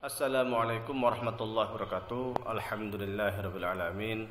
Assalamualaikum warahmatullahi wabarakatuh. Alhamdulillahirabbil alamin.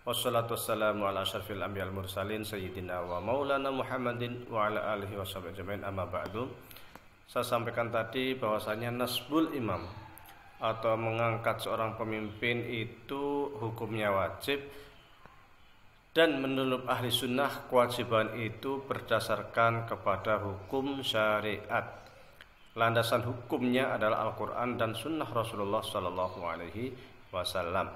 Wassalatu wassalamu ala asyrafil anbiya'il mursalin sayyidina wa maulana Muhammadin wa ala alihi washabihi ajmain, amma ba'du. Saya sampaikan tadi bahwasanya nasbul imam atau mengangkat seorang pemimpin itu hukumnya wajib, dan menurut ahli sunnah kewajiban itu berdasarkan kepada hukum syariat. Landasan hukumnya adalah Al-Quran dan Sunnah Rasulullah Sallallahu Alaihi Wasallam.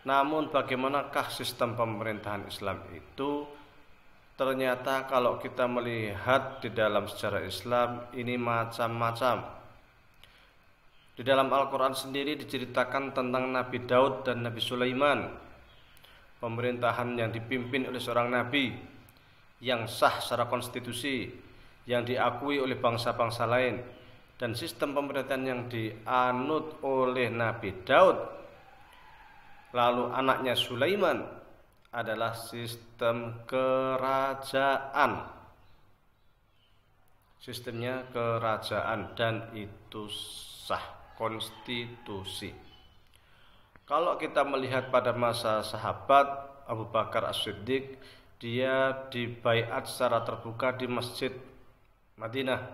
Namun bagaimanakah sistem pemerintahan Islam itu? Ternyata kalau kita melihat di dalam sejarah Islam ini macam-macam. Di dalam Al-Quran sendiri diceritakan tentang Nabi Daud dan Nabi Sulaiman, pemerintahan yang dipimpin oleh seorang nabi yang sah secara konstitusi, yang diakui oleh bangsa-bangsa lain. Dan sistem pemerintahan yang dianut oleh Nabi Daud lalu anaknya Sulaiman adalah sistem kerajaan. Sistemnya kerajaan dan itu sah, konstitusi. Kalau kita melihat pada masa sahabat Abu Bakar As-Siddiq, dia dibaiat secara terbuka di Masjid Madinah,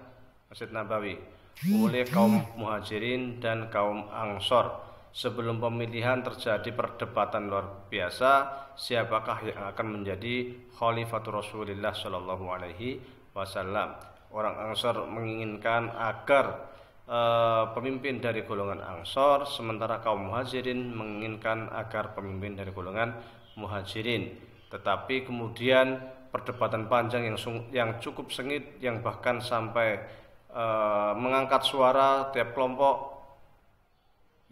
Masjid Nabawi, oleh kaum muhajirin dan kaum ansor. Sebelum pemilihan terjadi perdebatan luar biasa, siapakah yang akan menjadi khalifatul Rasulullah Shallallahu Alaihi Wasallam. Orang ansor menginginkan agar pemimpin dari golongan ansor, sementara kaum muhajirin menginginkan agar pemimpin dari golongan muhajirin. Tetapi kemudian perdebatan panjang yang cukup sengit, yang bahkan sampai mengangkat suara tiap kelompok,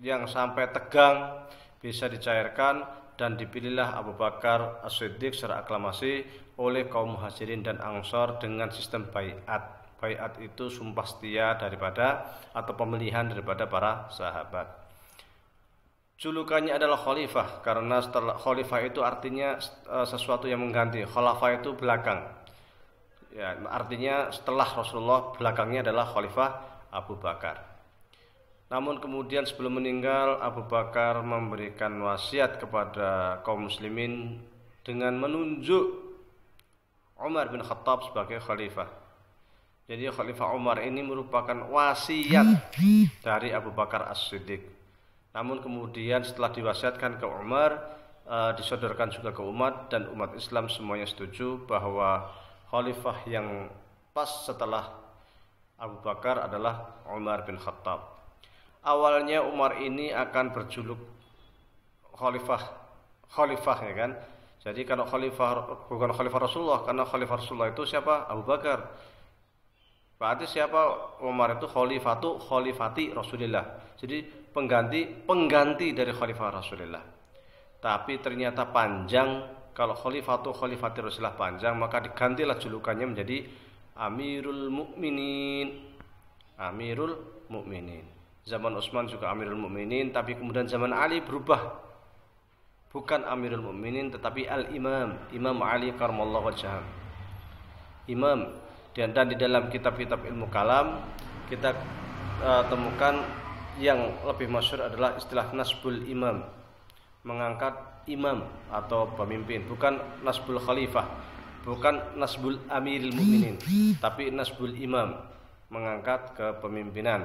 yang sampai tegang, bisa dicairkan, dan dipilihlah Abu Bakar As-Siddiq secara aklamasi oleh kaum muhajirin dan ansor dengan sistem baiat. Baiat itu sumpah setia daripada atau pemilihan daripada para sahabat. Julukannya adalah khalifah karena setelah khalifah itu artinya sesuatu yang mengganti. Khalafah itu belakang. Ya, artinya setelah Rasulullah, belakangnya adalah Khalifah Abu Bakar. Namun kemudian sebelum meninggal, Abu Bakar memberikan wasiat kepada kaum muslimin dengan menunjuk Umar bin Khattab sebagai khalifah. Jadi Khalifah Umar ini merupakan wasiat dari Abu Bakar As-Siddiq. Namun kemudian setelah diwasiatkan ke Umar, disodorkan juga ke umat, dan umat Islam semuanya setuju bahwa khalifah yang pas setelah Abu Bakar adalah Umar bin Khattab. Awalnya Umar ini akan berjuluk khalifah ya kan. Jadi kalau khalifah bukan khalifah Rasulullah, karena khalifah Rasulullah itu siapa? Abu Bakar. Berarti siapa? Umar itu khalifati Rasulullah. Jadi pengganti dari khalifah Rasulullah. Tapi ternyata panjang. Kalau khalifati Rasulullah panjang, maka digantilah julukannya menjadi Amirul Mukminin. Amirul Mukminin. Zaman Utsman juga Amirul Mukminin, tapi kemudian zaman Ali berubah. Bukan Amirul Mukminin tetapi Al-Imam, Imam Ali karramallahu wajhah. Imam. Dan di dalam kitab-kitab ilmu kalam kita temukan yang lebih masyhur adalah istilah nasbul imam. Mengangkat imam atau pemimpin, bukan nasbul khalifah, bukan nasbul amiril mukminin, tapi nasbul imam, mengangkat kepemimpinan.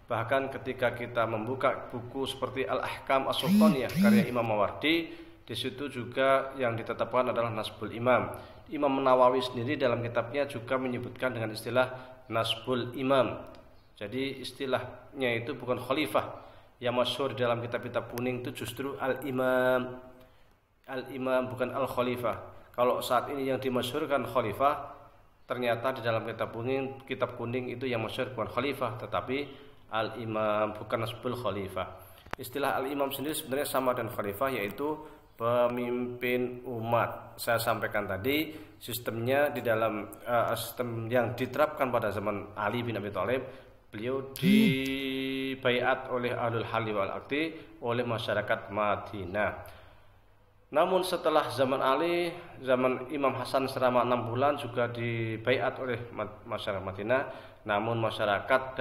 Bahkan ketika kita membuka buku seperti Al-Ahkam As-Sultaniyah karya Imam Mawardi, di situ juga yang ditetapkan adalah nasbul imam. Imam Nawawi sendiri dalam kitabnya juga menyebutkan dengan istilah nasbul imam. Jadi istilahnya itu bukan khalifah. Yang masyhur dalam kitab-kitab kuning itu justru al-imam. Al-imam bukan al-khalifah. Kalau saat ini yang dimasyhurkan khalifah, ternyata di dalam kitab kuning itu yang masyhur bukan khalifah tetapi al-imam, bukan nasbul khalifah. Istilah al-imam sendiri sebenarnya sama dengan khalifah, yaitu pemimpin umat. Saya sampaikan tadi sistemnya di dalam sistem yang diterapkan pada zaman Ali bin Abi Thalib. Beliau dibaiat oleh ahlul halli wal aqdi, oleh masyarakat Madinah. Namun setelah zaman Ali, zaman Imam Hasan selama 6 bulan juga dibaiat oleh masyarakat Madinah. Namun masyarakat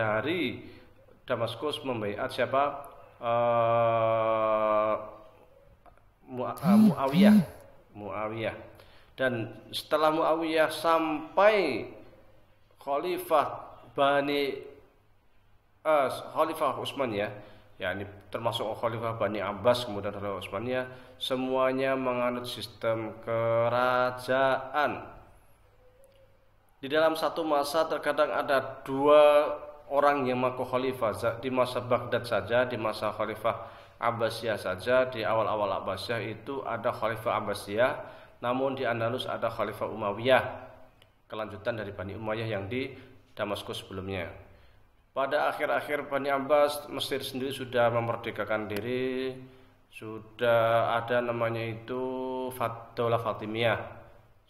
Damaskus membaiat siapa? Muawiyah. Muawiyah. Dan setelah Muawiyah sampai Khalifah Khalifah Utsmaniyah, yakni termasuk Khalifah Bani Abbas kemudian Khalifah Utsmaniyah, semuanya menganut sistem kerajaan. Di dalam satu masa terkadang ada dua orang yang mengaku khalifah. Di masa Baghdad saja, di masa Khalifah Abbasiyah saja, di awal-awal Abbasiyah itu ada Khalifah Abbasiyah, namun di Andalus ada Khalifah Umayyah, kelanjutan dari Bani Umayyah yang di Damaskus sebelumnya. Pada akhir-akhir Bani Abbas, Mesir sendiri sudah memerdekakan diri, sudah ada namanya itu Daulah Fatimiyah.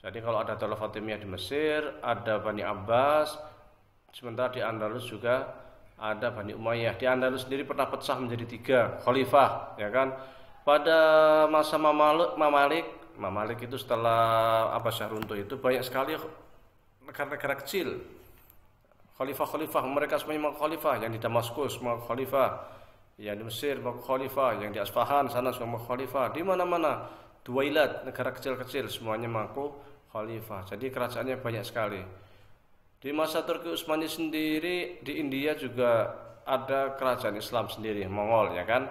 Jadi kalau ada Daulah Fatimiyah di Mesir, ada Bani Abbas, sementara di Andalus juga ada Bani Umayyah. Di Andalus sendiri pernah pecah menjadi 3 khalifah, ya kan? Pada masa Mamalik itu setelah Abbasiyah runtuh itu banyak sekali negara-negara kecil. Khalifah-khalifah, mereka semuanya mengaku khalifah. Yang di Damaskus mengaku khalifah, yang di Mesir mengaku khalifah, yang di Asfahan sana semua mengaku khalifah. Di mana-mana Duwailat, negara kecil-kecil semuanya mengaku khalifah. Jadi kerajaannya banyak sekali. Di masa Turki Utsmani sendiri, di India juga ada kerajaan Islam sendiri, Mongol, ya kan?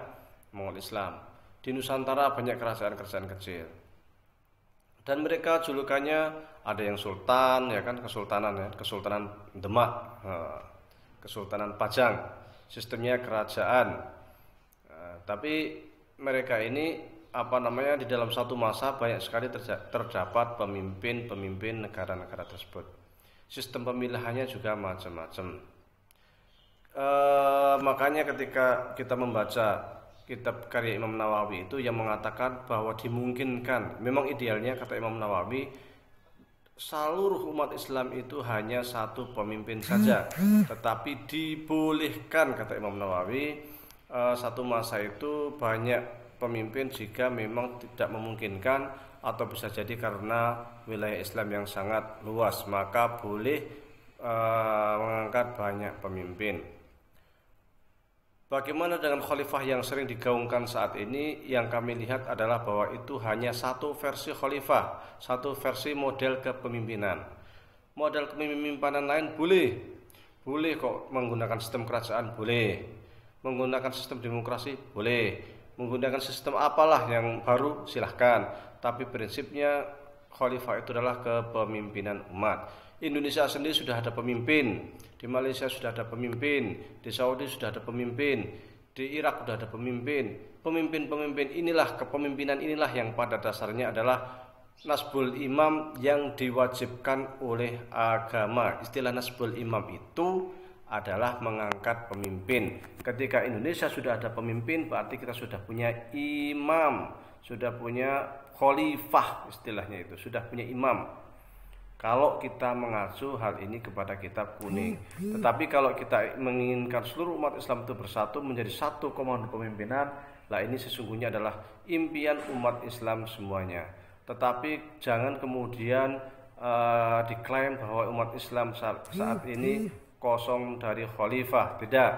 Mongol Islam. Di Nusantara banyak kerajaan-kerajaan kecil. Dan mereka julukannya ada yang sultan, ya kan, kesultanan, ya, Kesultanan Demak, Kesultanan Pajang. Sistemnya kerajaan. Tapi mereka ini di dalam satu masa banyak sekali terdapat pemimpin-pemimpin negara-negara tersebut. Sistem pemilihannya juga macam-macam. Makanya ketika kita membaca kitab karya Imam Nawawi itu yang mengatakan bahwa dimungkinkan, memang idealnya kata Imam Nawawi, seluruh umat Islam itu hanya satu pemimpin saja. Tetapi dibolehkan kata Imam Nawawi, satu masa itu banyak pemimpin jika memang tidak memungkinkan atau bisa jadi karena wilayah Islam yang sangat luas, maka boleh mengangkat banyak pemimpin. Bagaimana dengan khalifah yang sering digaungkan saat ini? Yang kami lihat adalah bahwa itu hanya satu versi khalifah, satu versi model kepemimpinan. Model kepemimpinan lain boleh kok menggunakan sistem kerajaan, boleh menggunakan sistem demokrasi, boleh menggunakan sistem apalah yang baru, silahkan. Tapi prinsipnya khalifah itu adalah kepemimpinan umat. Indonesia sendiri sudah ada pemimpin, di Malaysia sudah ada pemimpin, di Saudi sudah ada pemimpin, di Irak sudah ada pemimpin. Pemimpin-pemimpin inilah, kepemimpinan inilah yang pada dasarnya adalah nasbul imam yang diwajibkan oleh agama. Istilah nasbul imam itu adalah mengangkat pemimpin. Ketika Indonesia sudah ada pemimpin, berarti kita sudah punya imam, sudah punya khalifah, istilahnya itu, sudah punya imam. Kalau kita mengacu hal ini kepada kitab kuning. Tetapi kalau kita menginginkan seluruh umat Islam itu bersatu menjadi satu komando pemimpinan, lah ini sesungguhnya adalah impian umat Islam semuanya. Tetapi jangan kemudian diklaim bahwa umat Islam saat ini kosong dari khalifah. Tidak.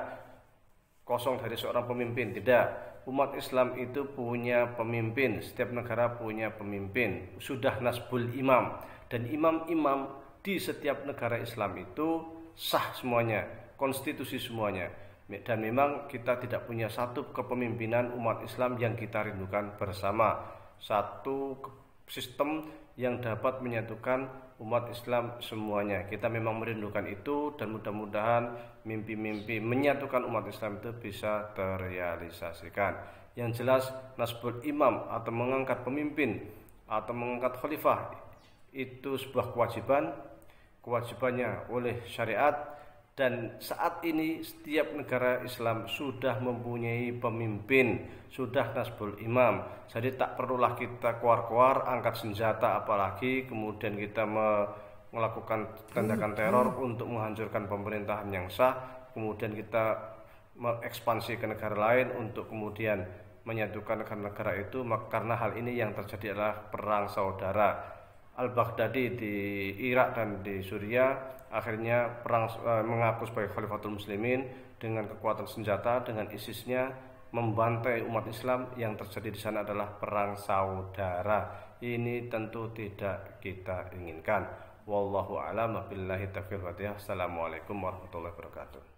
Kosong dari seorang pemimpin. Tidak. Umat Islam itu punya pemimpin. Setiap negara punya pemimpin. Sudah nasbul imam. Dan imam-imam di setiap negara Islam itu sah semuanya, konstitusi semuanya. Dan memang kita tidak punya satu kepemimpinan umat Islam yang kita rindukan bersama. Satu sistem yang dapat menyatukan umat Islam semuanya. Kita memang merindukan itu dan mudah-mudahan mimpi-mimpi menyatukan umat Islam itu bisa terrealisasikan. Yang jelas nasbul imam atau mengangkat pemimpin atau mengangkat khalifah itu sebuah kewajibannya oleh syariat, dan saat ini setiap negara Islam sudah mempunyai pemimpin, sudah nasbul imam. Jadi tak perlulah kita keluar-keluar angkat senjata, apalagi kemudian kita melakukan tindakan teror untuk menghancurkan pemerintahan yang sah, kemudian kita mengekspansi ke negara lain untuk kemudian menyatukan negara itu. Karena hal ini yang terjadi adalah perang saudara. Al-Baghdadi di Irak dan di Suriah, akhirnya perang mengaku sebagai Khalifatul Muslimin dengan kekuatan senjata, dengan ISIS-nya membantai umat Islam. Yang terjadi di sana adalah perang saudara. Ini tentu tidak kita inginkan. Wallahu a'lam, billahi taufiq wal hidayah. Assalamualaikum warahmatullahi wabarakatuh.